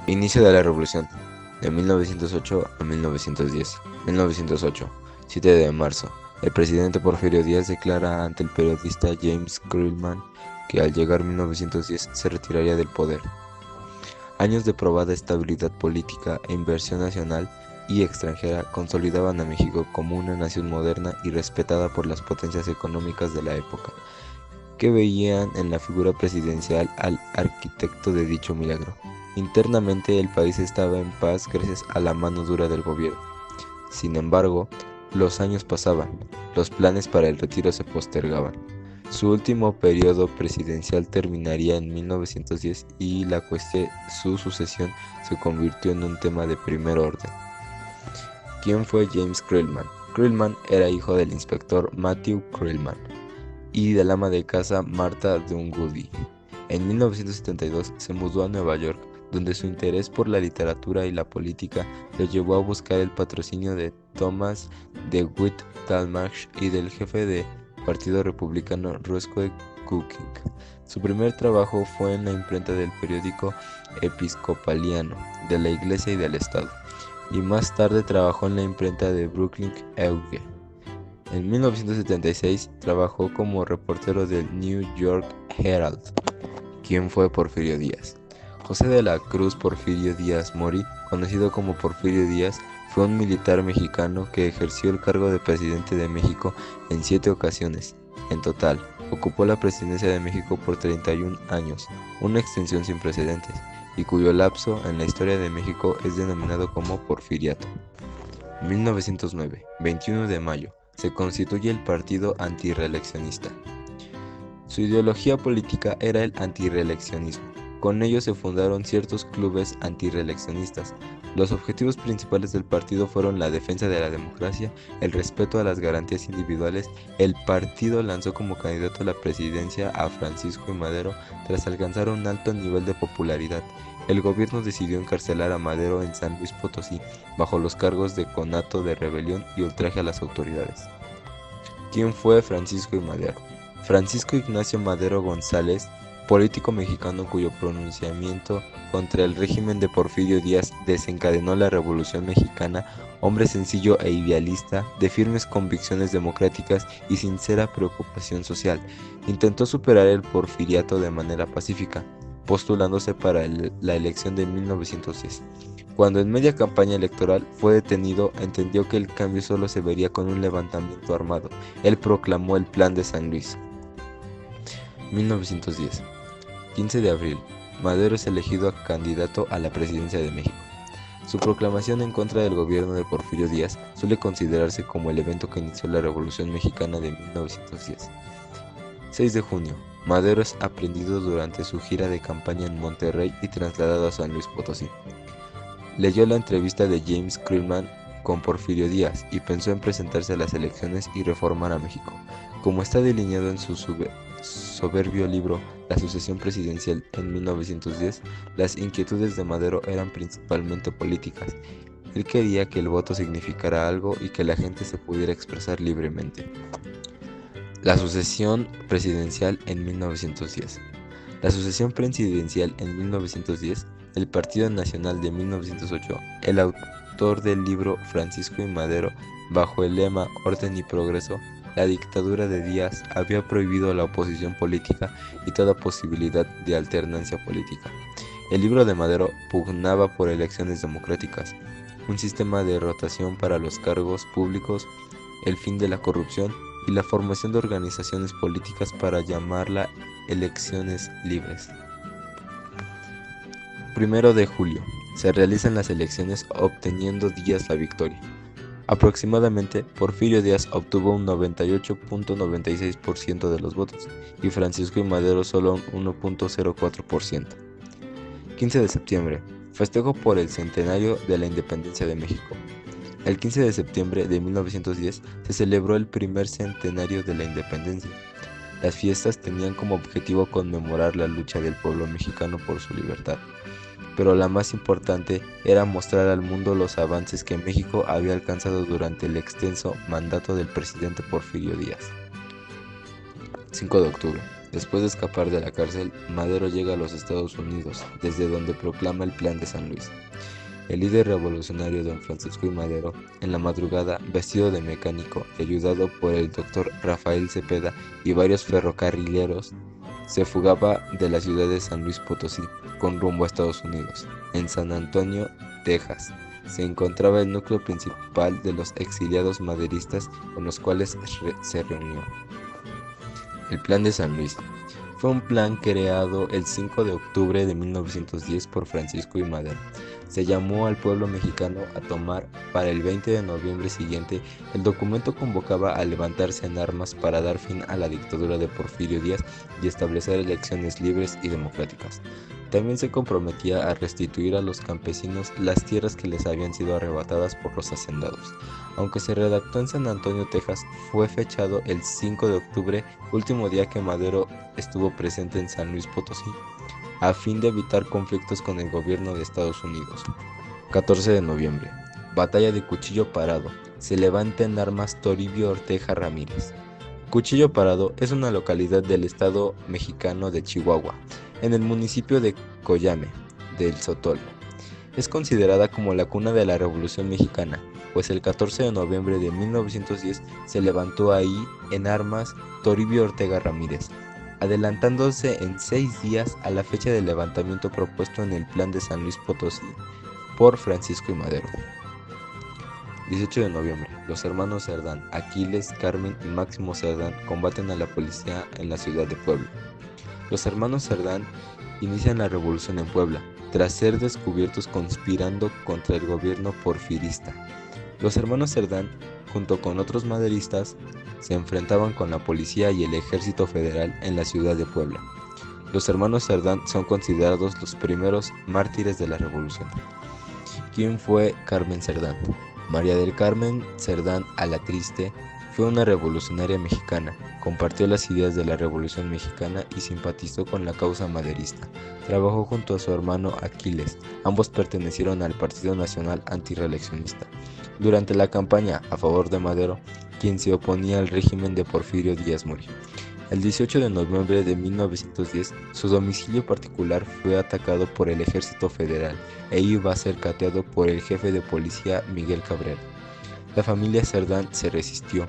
Inicio de la Revolución, de 1908 a 1910. 1908, 7 de marzo. El presidente Porfirio Díaz declara ante el periodista James Krillman que al llegar 1910 se retiraría del poder. Años de probada estabilidad política e inversión nacional y extranjera consolidaban a México como una nación moderna y respetada por las potencias económicas de la época, que veían en la figura presidencial al arquitecto de dicho milagro. Internamente el país estaba en paz gracias a la mano dura del gobierno. Sin embargo, los años pasaban, los planes para el retiro se postergaban. Su último periodo presidencial terminaría en 1910 y su sucesión se convirtió en un tema de primer orden. ¿Quién fue James Krillman? Krillman era hijo del inspector Matthew Krillman y del ama de casa Martha Dunwoody. En 1972 se mudó a Nueva York, donde su interés por la literatura y la política lo llevó a buscar el patrocinio de Thomas DeWitt Talmage y del jefe del Partido Republicano Roscoe Cooking. Su primer trabajo fue en la imprenta del periódico episcopaliano de la Iglesia y del Estado, y más tarde trabajó en la imprenta de Brooklyn Eagle. En 1976 trabajó como reportero del New York Herald. ¿Quién fue Porfirio Díaz? José de la Cruz Porfirio Díaz Mori, conocido como Porfirio Díaz, fue un militar mexicano que ejerció el cargo de presidente de México en 7 ocasiones. En total, ocupó la presidencia de México por 31 años, una extensión sin precedentes, y cuyo lapso en la historia de México es denominado como Porfiriato. 1909, 21 de mayo, se constituye el Partido Antirreeleccionista. Su ideología política era el antirreeleccionismo. Con ello se fundaron ciertos clubes antirreeleccionistas. Los objetivos principales del partido fueron la defensa de la democracia, el respeto a las garantías individuales. El partido lanzó como candidato a la presidencia a Francisco I. Madero tras alcanzar un alto nivel de popularidad. El gobierno decidió encarcelar a Madero en San Luis Potosí, bajo los cargos de conato de rebelión y ultraje a las autoridades. ¿Quién fue Francisco I. Madero? Francisco Ignacio Madero González, político mexicano cuyo pronunciamiento contra el régimen de Porfirio Díaz desencadenó la Revolución Mexicana, hombre sencillo e idealista, de firmes convicciones democráticas y sincera preocupación social, intentó superar el porfiriato de manera pacífica, postulándose para la elección de 1910. Cuando en media campaña electoral fue detenido, entendió que el cambio solo se vería con un levantamiento armado. Él proclamó el Plan de San Luis. 1910. 15 de abril. Madero es elegido candidato a la presidencia de México. Su proclamación en contra del gobierno de Porfirio Díaz suele considerarse como el evento que inició la Revolución Mexicana de 1910. 6 de junio. Madero es aprehendido durante su gira de campaña en Monterrey y trasladado a San Luis Potosí. Leyó la entrevista de James Krillman con Porfirio Díaz y pensó en presentarse a las elecciones y reformar a México. Como está delineado en su soberbio libro La sucesión presidencial en 1910, las inquietudes de Madero eran principalmente políticas. Él quería que el voto significara algo y que la gente se pudiera expresar libremente. La sucesión presidencial en 1910. La sucesión presidencial en 1910, el Partido Nacional de 1908, el autor del libro Francisco I. Madero, bajo el lema Orden y Progreso, la dictadura de Díaz había prohibido la oposición política y toda posibilidad de alternancia política. El libro de Madero pugnaba por elecciones democráticas, un sistema de rotación para los cargos públicos, el fin de la corrupción y la formación de organizaciones políticas para llamarla elecciones libres. 1 de julio. Se realizan las elecciones obteniendo Díaz la victoria. Aproximadamente, Porfirio Díaz obtuvo un 98.96% de los votos y Francisco I. Madero solo un 1.04%. 15 de septiembre. Festejo por el centenario de la independencia de México. El 15 de septiembre de 1910 se celebró el primer centenario de la independencia. Las fiestas tenían como objetivo conmemorar la lucha del pueblo mexicano por su libertad, pero la más importante era mostrar al mundo los avances que México había alcanzado durante el extenso mandato del presidente Porfirio Díaz. 5 de octubre. Después de escapar de la cárcel, Madero llega a los Estados Unidos, desde donde proclama el Plan de San Luis. El líder revolucionario don Francisco I. Madero, en la madrugada, vestido de mecánico y ayudado por el doctor Rafael Cepeda y varios ferrocarrileros, se fugaba de la ciudad de San Luis Potosí, con rumbo a Estados Unidos. En San Antonio, Texas, se encontraba el núcleo principal de los exiliados maderistas con los cuales se reunió. El Plan de San Luis fue un plan creado el 5 de octubre de 1910 por Francisco I. Madero. Se llamó al pueblo mexicano a tomar para el 20 de noviembre siguiente. El documento convocaba a levantarse en armas para dar fin a la dictadura de Porfirio Díaz y establecer elecciones libres y democráticas. También se comprometía a restituir a los campesinos las tierras que les habían sido arrebatadas por los hacendados. Aunque se redactó en San Antonio, Texas, fue fechado el 5 de octubre, último día que Madero estuvo presente en San Luis Potosí, a fin de evitar conflictos con el gobierno de Estados Unidos. 14 de noviembre. Batalla de Cuchillo Parado. Se levanta en armas Toribio Ortega Ramírez. Cuchillo Parado es una localidad del estado mexicano de Chihuahua, en el municipio de Coyame, del Sotol. Es considerada como la cuna de la Revolución Mexicana, pues el 14 de noviembre de 1910 se levantó ahí en armas Toribio Ortega Ramírez, adelantándose en 6 días a la fecha del levantamiento propuesto en el Plan de San Luis Potosí por Francisco I. Madero. 18 de noviembre. Los hermanos Cerdán, Aquiles, Carmen y Máximo Cerdán combaten a la policía en la ciudad de Puebla. Los hermanos Cerdán inician la revolución en Puebla, tras ser descubiertos conspirando contra el gobierno porfirista. Los hermanos Cerdán, junto con otros maderistas, se enfrentaban con la policía y el ejército federal en la ciudad de Puebla. Los hermanos Cerdán son considerados los primeros mártires de la revolución. ¿Quién fue Carmen Cerdán? María del Carmen Cerdán Alatriste fue una revolucionaria mexicana, compartió las ideas de la Revolución Mexicana y simpatizó con la causa maderista. Trabajó junto a su hermano Aquiles, ambos pertenecieron al Partido Nacional Antirreeleccionista. Durante la campaña a favor de Madero, quien se oponía al régimen de Porfirio Díaz murió. El 18 de noviembre de 1910, su domicilio particular fue atacado por el ejército federal e iba a ser cateado por el jefe de policía Miguel Cabrera. La familia Cerdán se resistió.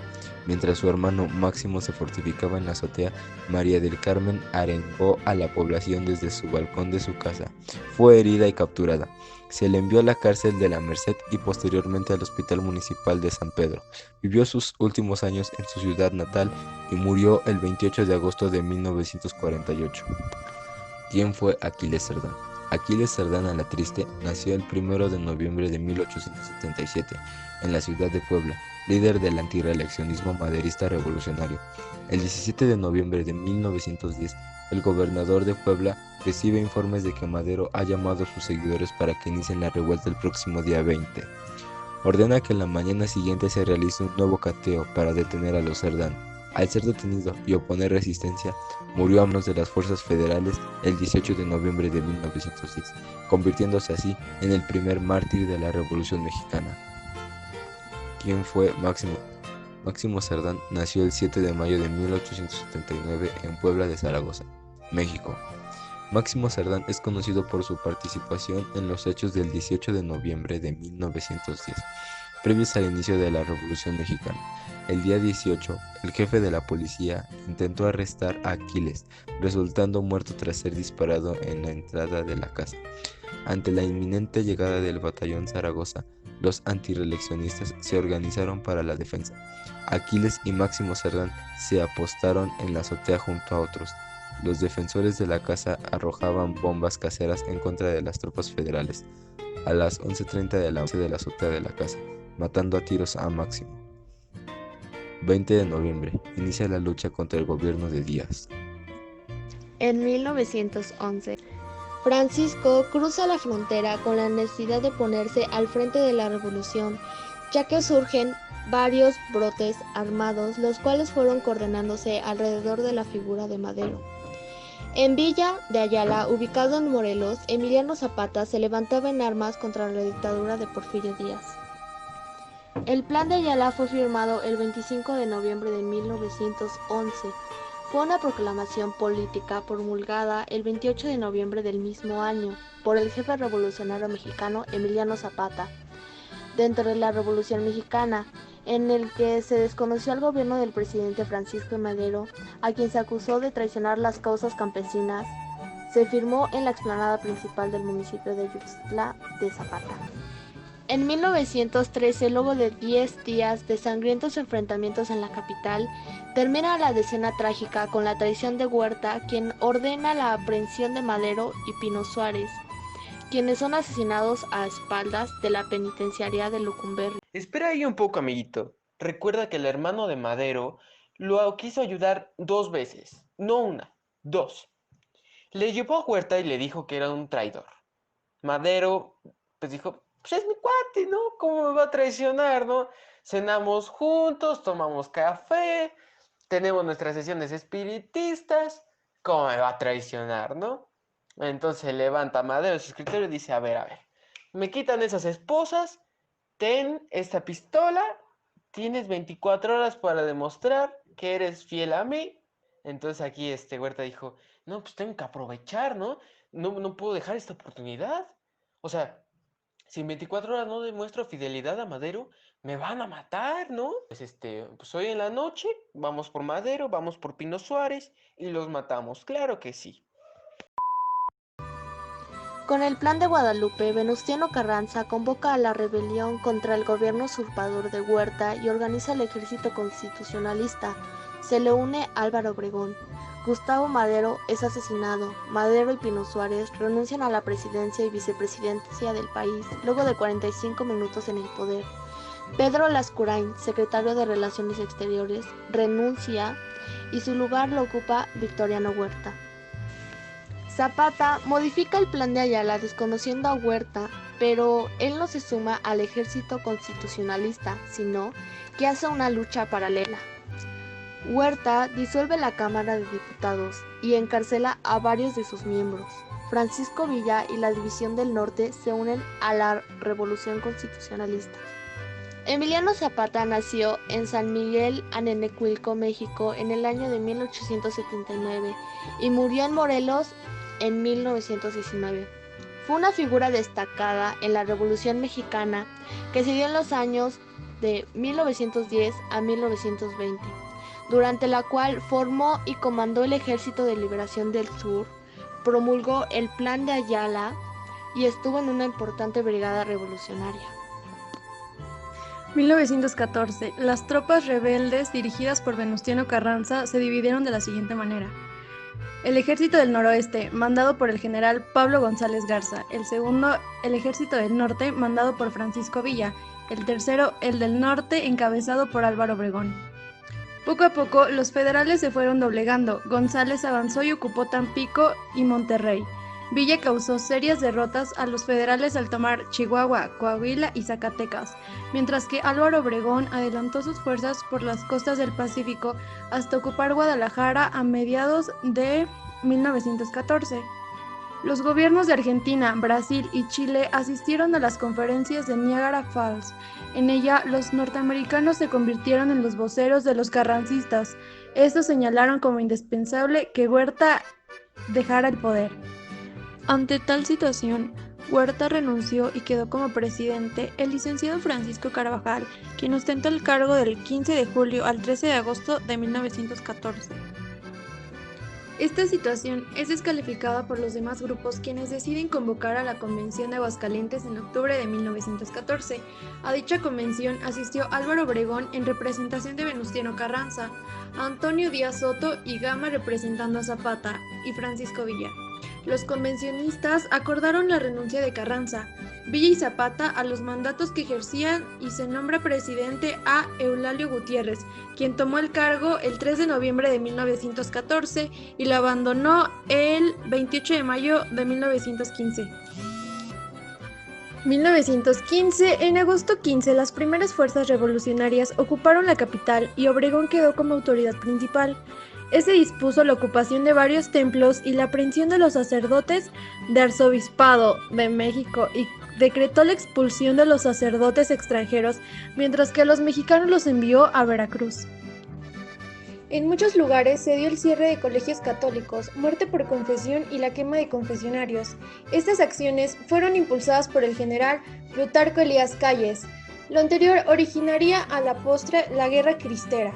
Mientras su hermano Máximo se fortificaba en la azotea, María del Carmen arengó a la población desde su balcón de su casa. Fue herida y capturada. Se le envió a la cárcel de la Merced y posteriormente al Hospital Municipal de San Pedro. Vivió sus últimos años en su ciudad natal y murió el 28 de agosto de 1948. ¿Quién fue Aquiles Cerdán? Aquiles Cerdán Alatriste nació el 1 de noviembre de 1877 en la ciudad de Puebla, líder del antirreeleccionismo maderista revolucionario. El 17 de noviembre de 1910, el gobernador de Puebla recibe informes de que Madero ha llamado a sus seguidores para que inicien la revuelta el próximo día 20. Ordena que la mañana siguiente se realice un nuevo cateo para detener a los Cerdán. Al ser detenido y oponer resistencia, murió a manos de las fuerzas federales el 18 de noviembre de 1910, convirtiéndose así en el primer mártir de la Revolución Mexicana. ¿Quién fue Máximo? Máximo Cerdán nació el 7 de mayo de 1879 en Puebla de Zaragoza, México. Máximo Cerdán es conocido por su participación en los hechos del 18 de noviembre de 1910, previos al inicio de la Revolución Mexicana. El día 18, el jefe de la policía intentó arrestar a Aquiles, resultando muerto tras ser disparado en la entrada de la casa. Ante la inminente llegada del batallón Zaragoza, los antirreeleccionistas se organizaron para la defensa. Aquiles y Máximo Cerdán se apostaron en la azotea junto a otros. Los defensores de la casa arrojaban bombas caseras en contra de las tropas federales a las 11:30 de la azotea de la casa, matando a tiros a Máximo. 20 de noviembre. Inicia la lucha contra el gobierno de Díaz. En 1911, Francisco cruza la frontera con la necesidad de ponerse al frente de la revolución, ya que surgen varios brotes armados, los cuales fueron coordinándose alrededor de la figura de Madero. En Villa de Ayala, ubicado en Morelos, Emiliano Zapata se levantaba en armas contra la dictadura de Porfirio Díaz. El Plan de Ayala fue firmado el 25 de noviembre de 1911. fue una proclamación política promulgada el 28 de noviembre del mismo año por el jefe revolucionario mexicano Emiliano Zapata, dentro de la Revolución Mexicana, en el que se desconoció al gobierno del presidente Francisco Madero, a quien se acusó de traicionar las causas campesinas. Se firmó en la explanada principal del municipio de Ixtla de Zapata. En 1913, luego de 10 días de sangrientos enfrentamientos en la capital, termina la decena trágica con la traición de Huerta, quien ordena la aprehensión de Madero y Pino Suárez, quienes son asesinados a espaldas de la penitenciaría de Lecumberri. Espera ahí un poco, amiguito. Recuerda que el hermano de Madero lo quiso ayudar 2 veces, no una, 2. Le llevó a Huerta y le dijo que era un traidor. Madero, pues dijo, pues es mi cuate, ¿no? ¿Cómo me va a traicionar, no? Cenamos juntos, tomamos café, tenemos nuestras sesiones espiritistas, ¿cómo me va a traicionar, no? Entonces levanta a Madero de su escritorio y dice, a ver, me quitan esas esposas, ten esta pistola, tienes 24 horas para demostrar que eres fiel a mí. Entonces aquí Huerta dijo, no, pues tengo que aprovechar, ¿no? No puedo dejar esta oportunidad. O sea, si en 24 horas no demuestro fidelidad a Madero, me van a matar, ¿no? Pues hoy en la noche vamos por Madero, vamos por Pino Suárez y los matamos, claro que sí. Con el Plan de Guadalupe, Venustiano Carranza convoca a la rebelión contra el gobierno usurpador de Huerta y organiza el ejército constitucionalista. Se le une Álvaro Obregón. Gustavo Madero es asesinado. Madero y Pino Suárez renuncian a la presidencia y vicepresidencia del país luego de 45 minutos en el poder. Pedro Lascurain, secretario de Relaciones Exteriores, renuncia y su lugar lo ocupa Victoriano Huerta. Zapata modifica el plan de Ayala desconociendo a Huerta, pero él no se suma al ejército constitucionalista, sino que hace una lucha paralela. Huerta disuelve la Cámara de Diputados y encarcela a varios de sus miembros. Francisco Villa y la División del Norte se unen a la Revolución Constitucionalista. Emiliano Zapata nació en San Miguel Anenecuilco, México, en el año de 1879 y murió en Morelos en 1919. Fue una figura destacada en la Revolución Mexicana que se dio en los años de 1910 a 1920, durante la cual formó y comandó el Ejército de Liberación del Sur, promulgó el Plan de Ayala y estuvo en una importante brigada revolucionaria. 1914. Las tropas rebeldes dirigidas por Venustiano Carranza se dividieron de la siguiente manera. El Ejército del Noroeste, mandado por el general Pablo González Garza. El segundo, el Ejército del Norte, mandado por Francisco Villa. El tercero, el del Norte, encabezado por Álvaro Obregón. Poco a poco, los federales se fueron doblegando. González avanzó y ocupó Tampico y Monterrey. Villa causó serias derrotas a los federales al tomar Chihuahua, Coahuila y Zacatecas, mientras que Álvaro Obregón adelantó sus fuerzas por las costas del Pacífico hasta ocupar Guadalajara a mediados de 1914. Los gobiernos de Argentina, Brasil y Chile asistieron a las conferencias de Niagara Falls. En ella, los norteamericanos se convirtieron en los voceros de los carrancistas. Estos señalaron como indispensable que Huerta dejara el poder. Ante tal situación, Huerta renunció y quedó como presidente el licenciado Francisco Carvajal, quien ostentó el cargo del 15 de julio al 13 de agosto de 1914. Esta situación es descalificada por los demás grupos, quienes deciden convocar a la Convención de Aguascalientes en octubre de 1914. A dicha convención asistió Álvaro Obregón en representación de Venustiano Carranza, Antonio Díaz Soto y Gama representando a Zapata y Francisco Villa. Los convencionistas acordaron la renuncia de Carranza, Villa y Zapata a los mandatos que ejercían y se nombra presidente a Eulalio Gutiérrez, quien tomó el cargo el 3 de noviembre de 1914 y lo abandonó el 28 de mayo de 1915. 1915, en agosto 15, las primeras fuerzas revolucionarias ocuparon la capital y Obregón quedó como autoridad principal. Este dispuso la ocupación de varios templos y la aprehensión de los sacerdotes de Arzobispado de México y decretó la expulsión de los sacerdotes extranjeros, mientras que a los mexicanos los envió a Veracruz. En muchos lugares se dio el cierre de colegios católicos, muerte por confesión y la quema de confesionarios. Estas acciones fueron impulsadas por el general Plutarco Elías Calles. Lo anterior originaría a la postre la Guerra Cristera.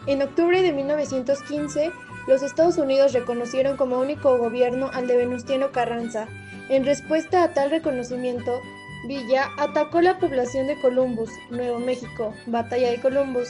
En octubre de 1915, los Estados Unidos reconocieron como único gobierno al de Venustiano Carranza. En respuesta a tal reconocimiento, Villa atacó la población de Columbus, Nuevo México, Batalla de Columbus,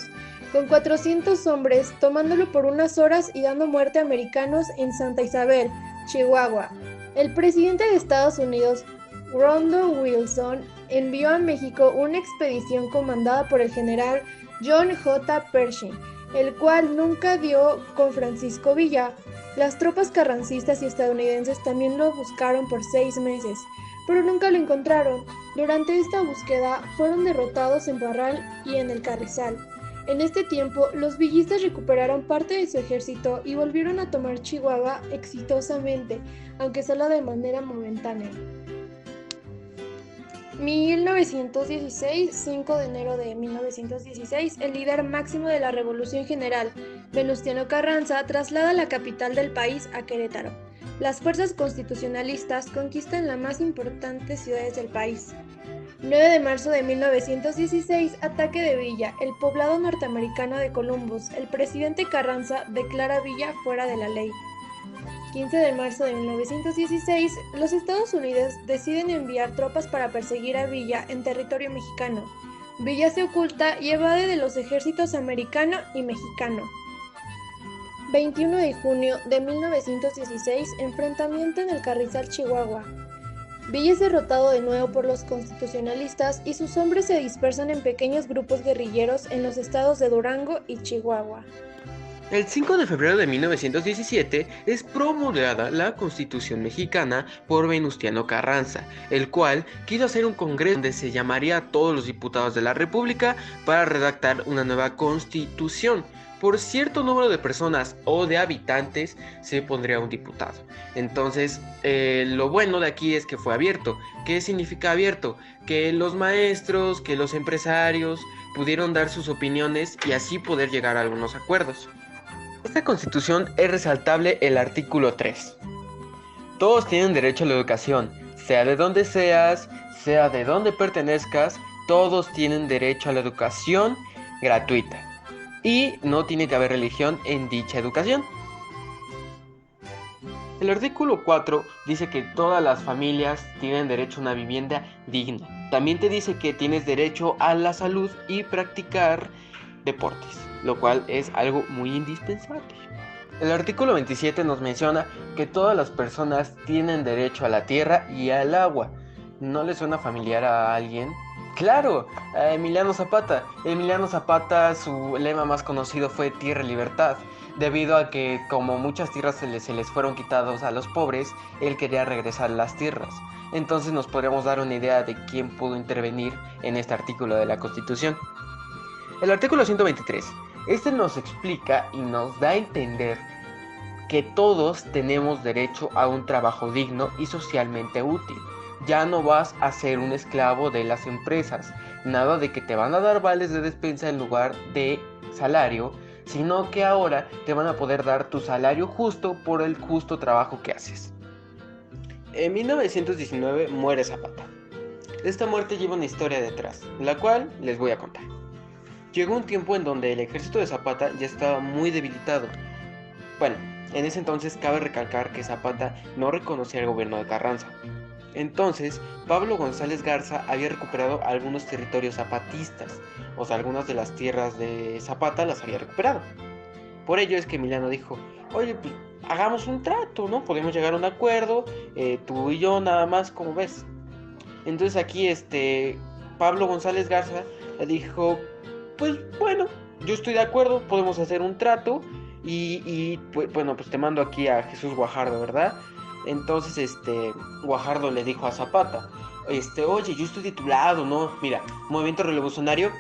con 400 hombres, tomándolo por unas horas y dando muerte a americanos en Santa Isabel, Chihuahua. El presidente de Estados Unidos, Woodrow Wilson, envió a México una expedición comandada por el general John J. Pershing, el cual nunca dio con Francisco Villa. Las tropas carrancistas y estadounidenses también lo buscaron por 6 meses, pero nunca lo encontraron. Durante esta búsqueda fueron derrotados en Parral y en el Carrizal. En este tiempo, los villistas recuperaron parte de su ejército y volvieron a tomar Chihuahua exitosamente, aunque solo de manera momentánea. 1916, 5 de enero de 1916, el líder máximo de la Revolución General, Venustiano Carranza, traslada la capital del país a Querétaro. Las fuerzas constitucionalistas conquistan las más importantes ciudades del país. 9 de marzo de 1916, ataque de Villa, el poblado norteamericano de Columbus. El presidente Carranza declara Villa fuera de la ley. 15 de marzo de 1916, los Estados Unidos deciden enviar tropas para perseguir a Villa en territorio mexicano. Villa se oculta y evade de los ejércitos americano y mexicano. 21 de junio de 1916, enfrentamiento en el Carrizal, Chihuahua. Villa es derrotado de nuevo por los constitucionalistas y sus hombres se dispersan en pequeños grupos guerrilleros en los estados de Durango y Chihuahua. El 5 de febrero de 1917 es promulgada la Constitución mexicana por Venustiano Carranza, el cual quiso hacer un congreso donde se llamaría a todos los diputados de la República para redactar una nueva constitución. Por cierto número de personas o de habitantes se pondría un diputado. Entonces, lo bueno de aquí es que fue abierto. ¿Qué significa abierto? Que los maestros, que los empresarios pudieron dar sus opiniones y así poder llegar a algunos acuerdos. Esta constitución es resaltable el artículo 3. Todos tienen derecho a la educación, sea de donde seas, sea de donde pertenezcas, todos tienen derecho a la educación gratuita. Y no tiene que haber religión en dicha educación. El artículo 4 dice que todas las familias tienen derecho a una vivienda digna. También te dice que tienes derecho a la salud y practicar deportes, lo cual es algo muy indispensable. El artículo 27 nos menciona que todas las personas tienen derecho a la tierra y al agua. ¿No le suena familiar a alguien? ¡Claro! A Emiliano Zapata. Emiliano Zapata, su lema más conocido fue Tierra y Libertad, debido a que como muchas tierras se les fueron quitados a los pobres, él quería regresar las tierras. Entonces nos podríamos dar una idea de quién pudo intervenir en este artículo de la Constitución. El artículo 123. Este nos explica y nos da a entender que todos tenemos derecho a un trabajo digno y socialmente útil. Ya no vas a ser un esclavo de las empresas, nada de que te van a dar vales de despensa en lugar de salario, sino que ahora te van a poder dar tu salario justo por el justo trabajo que haces. En 1919 muere Zapata. Esta muerte lleva una historia detrás, la cual les voy a contar. Llegó un tiempo en donde el ejército de Zapata ya estaba muy debilitado. Bueno, en ese entonces cabe recalcar que Zapata no reconocía el gobierno de Carranza. Entonces, Pablo González Garza había recuperado algunos territorios zapatistas, o sea, algunas de las tierras de Zapata las había recuperado. Por ello es que Emiliano dijo, oye, pues hagamos un trato, ¿no? Podemos llegar a un acuerdo, tú y yo nada más, ¿cómo ves? Entonces aquí Pablo González Garza le dijo, pues bueno, yo estoy de acuerdo, podemos hacer un trato y pues, bueno, pues te mando aquí a Jesús Guajardo, ¿verdad? Entonces Guajardo le dijo a Zapata, oye, yo estoy de tu lado, ¿no? Mira, movimiento revolucionario,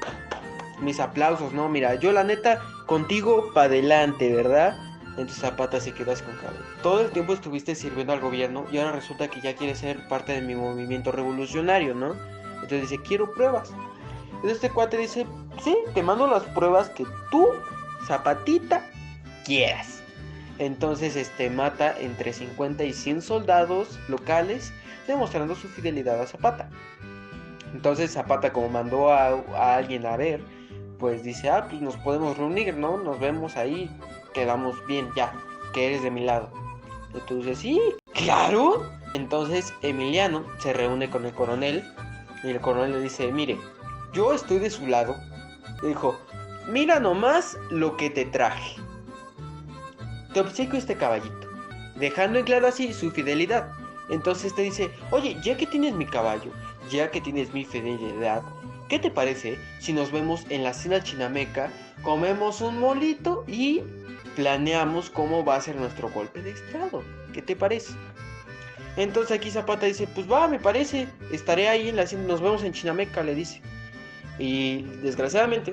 mis aplausos, ¿no? Mira, yo la neta, contigo pa' adelante, ¿verdad? Entonces Zapata se quedó así con cara. Todo el tiempo estuviste sirviendo al gobierno y ahora resulta que ya quieres ser parte de mi movimiento revolucionario, ¿no? Entonces dice, quiero pruebas. Entonces este cuate dice, sí, te mando las pruebas que tú, Zapatita, quieras. Entonces mata entre 50 y 100 soldados locales, demostrando su fidelidad a Zapata. Entonces Zapata, como mandó a alguien a ver, pues dice, pues nos podemos reunir, ¿no? Nos vemos ahí, quedamos bien, ya, que eres de mi lado. Entonces, sí, claro. Entonces Emiliano se reúne con el coronel y el coronel le dice, mire, yo estoy de su lado. Le dijo, mira nomás lo que te traje. Te obsequio este caballito, dejando en claro así su fidelidad. Entonces te dice, oye, ya que tienes mi caballo, ya que tienes mi fidelidad, ¿qué te parece si nos vemos en la hacienda chinameca, comemos un molito y planeamos cómo va a ser nuestro golpe de estado? ¿Qué te parece? Entonces aquí Zapata dice, pues va, me parece, estaré ahí en la hacienda, nos vemos en Chinameca, le dice. Y desgraciadamente,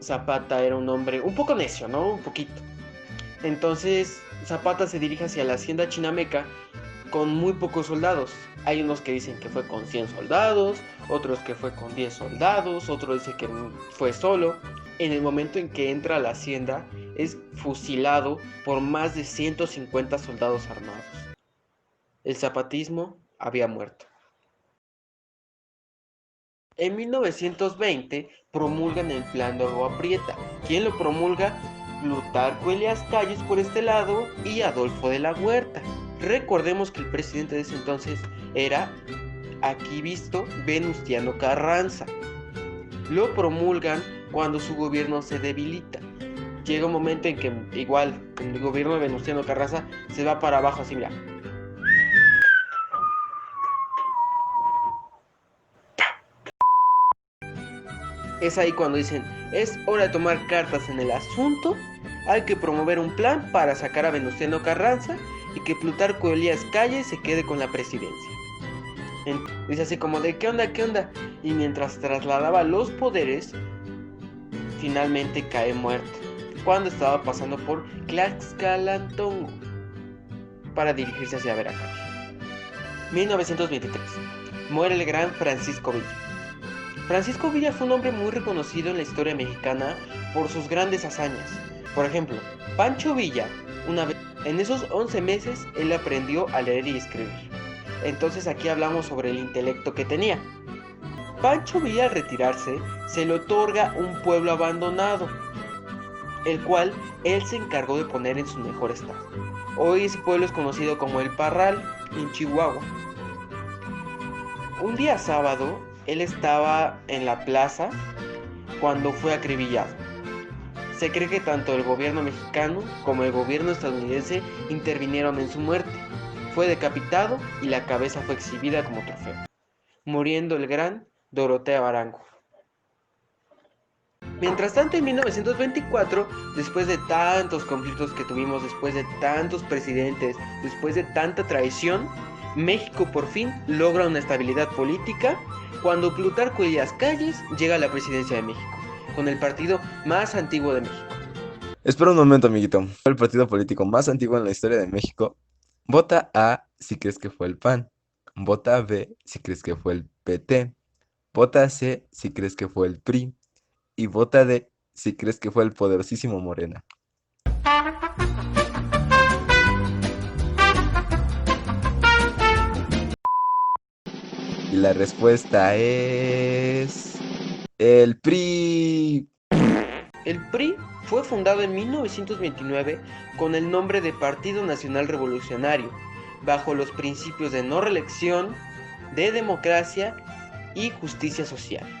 Zapata era un hombre un poco necio, ¿no? Un poquito. Entonces Zapata se dirige hacia la hacienda chinameca con muy pocos soldados. Hay unos que dicen que fue con 100 soldados, otros que fue con 10 soldados, otro dice que fue solo. En el momento en que entra a la hacienda, es fusilado por más de 150 soldados armados. El zapatismo había muerto. En 1920 promulgan el Plan de Agua Prieta. ¿Quién lo promulga? Plutarco Elías Calles por este lado y Adolfo de la Huerta. Recordemos que el presidente de ese entonces era, aquí visto, Venustiano Carranza. Lo promulgan cuando su gobierno se debilita. Llega un momento en que igual el gobierno de Venustiano Carranza se va para abajo así, mira. Es ahí cuando dicen, es hora de tomar cartas en el asunto, hay que promover un plan para sacar a Venustiano Carranza y que Plutarco Elías Calles se quede con la presidencia. Dice así como de, ¿qué onda? Y mientras trasladaba los poderes, finalmente cae muerto, cuando estaba pasando por Tlaxcalantongo para dirigirse hacia Veracruz. 1923. Muere el gran Francisco Villa. Francisco Villa fue un hombre muy reconocido en la historia mexicana por sus grandes hazañas. Por ejemplo, Pancho Villa, una vez, en esos 11 meses, él aprendió a leer y escribir. Entonces aquí hablamos sobre el intelecto que tenía. Pancho Villa, al retirarse, se le otorga un pueblo abandonado, el cual él se encargó de poner en su mejor estado. Hoy ese pueblo es conocido como El Parral, en Chihuahua. Un día sábado, él estaba en la plaza cuando fue acribillado. Se cree que tanto el gobierno mexicano como el gobierno estadounidense intervinieron en su muerte. Fue decapitado y la cabeza fue exhibida como trofeo, muriendo el gran Doroteo Arango. Mientras tanto, en 1924, después de tantos conflictos que tuvimos, después de tantos presidentes, después de tanta traición, México por fin logra una estabilidad política cuando Plutarco Elías Calles llega a la presidencia de México, con el partido más antiguo de México. Espera un momento, amiguito. Fue el partido político más antiguo en la historia de México. Vota A si crees que fue el PAN. Vota B si crees que fue el PT. Vota C si crees que fue el PRI. Y vota D si crees que fue el poderosísimo Morena. Y la respuesta es... el PRI. El PRI fue fundado en 1929 con el nombre de Partido Nacional Revolucionario, bajo los principios de no reelección, de democracia y justicia social.